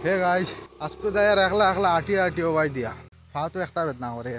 hey guys আজকে যাই আর একলা একলা আটিও ভাই দিয়া তো একটা বেদনা করে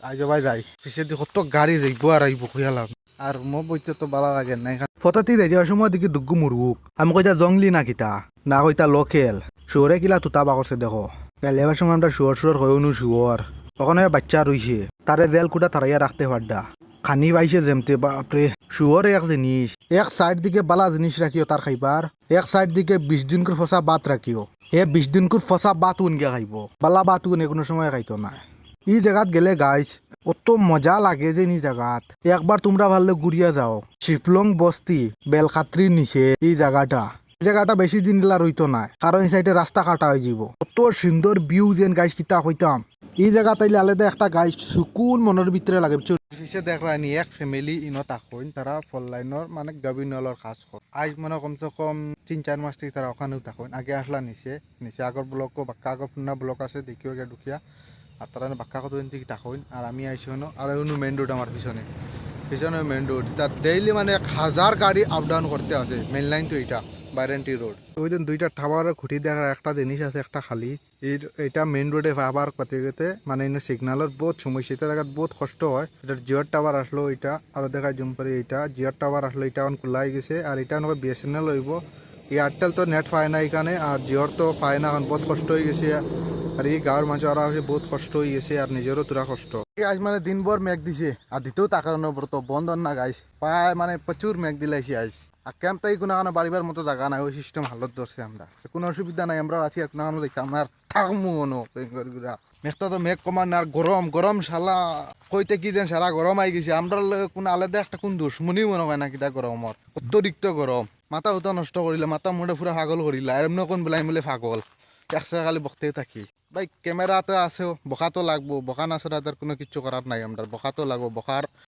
আজ ভাই যাই পিছিয়ে দিয়ে কত গাড়ি যাইব আর আইব খুঁয়ালাম আর মই বইতে তো ভালো লাগে না ফটোটি যাই যাওয়ার সময় দেখি দুগ্গু মুরগুক আমি কইতা জংলি না কিতা না কইতা লোকেল শুয়রে কিলা তুতা বাকরছে দেখো গেলেবার সময় আমরা শুয়র হয়েও শুয়র ওখানে বাচ্চা রইছে তারে জেল কুটা তারাইয়া রাখতে পারডা খানি পাইছে যেমতে বাপরে শুয়র এক জিনিস এক সাইড দিকে বালা জিনিস রাখিও তার খাইবার এক সাইড দিকে 20 দিন করে ফসা বাত রাখিও 20 দিন করে ফসা বাত উনকে খাইব বালা বাত উনে কোনো সময় খাইতো না ই জায়গাত গেলে গাইস অত মজা লাগে যে নি জায়গাত একবার তোমরা ভালো ঘুরিয়া যাও শিফলং বস্তি বেলখাত্রির নিচে এই জায়গাটা বেশি দিন দিলা রইতো না কারণ এই সাইডে রাস্তা কাটা হয়ে যাব কত সুন্দর ভিউ যেন গাইস কিতা হইতাম এই জায়গা তাইলে আলাদা একটা গাইস সুকুন মনের ভিতরে লাগে পিছে দেখলানি এক ফ্যামিলি ইনো তাকইন তারা ফল লাইনের মানে গবিনলর কাজ করে আজ মানে কমসে কম 3-4 মাস থেকে তারা ওখানেও তাকইন আগে আসলা নিচে আগর ব্লক বাক্কা আগর পুনা ব্লক আছে দেখিও গে ঢুকিয়া আর তারা বাক্কা কত দিকে তাকইন আর আমি আইছি হনো আর ওনো মেইন রোড আমার পিছনে মেইন রোড তার ডেইলি মানে 1000 গাড়ি আপ ডাউন করতে আছে মেইন লাইন তো এটা বাইরেন্টি রোড ওই দিন দুইটা টাওয়ারের খুঁটি দেখার একটা জিনিস আছে একটা খালি এটা মেইন রোডে আবার পাতে গেতে মানে সিগন্যালের বহুত সমস্যা এটা দেখাত বহুত কষ্ট হয় এটা জিওর টাওয়ার আসলো এটা আর দেখা জুম করে এটা জিওর টাওয়ার আসলো এটা এখন খোলা হয়ে গেছে আর এটা নয় বিএসএনএল হইব এয়ারটেল তো নেট পায় না এখানে আর জিওর তো পায় না এখন বহুত কষ্ট হয়ে গেছে আর এই গাঁৱৰ মানুষ আর বহুত কষ্ট হয়ে গেছে আর নিজেরও তোরা কষ্ট আজ মানে দিনভর মেঘ দিছে আর দিতেও টাকার তো বন্ধ না গাইস প্রায় মানে প্রচুর মেঘ দিলাইছে আজ আর ক্যাম্পটাই কোনো বাড়িবার মতো জায়গা নাই ওই সিস্টেম হালত ধরছে আমরা কোনো অসুবিধা নাই আমরাও আছি আর কোনো দেখতাম আর থাকমু কোনো মেঘটা তো মেঘ কমান আর গরম শালা কইতে কি যেন সারা গরম আই গেছে আমরা কোনো আলাদা একটা কোন দুশ্মনী মনে হয় না কিতা গরমর অত্যধিক গরম মাথা উতা নষ্ট করিলে মাথা মুড়ে পুরা পাগল করিলে আর এমনি কোন বেলাই মিলে পাগল একসাথে খালি বকতে থাকি ভাই ক্যামেরাতে আছে বকাতো লাগবো বকা না ছাড়া তার কোনো কিছু করার নাই আমরা বকাতো লাগবো বকার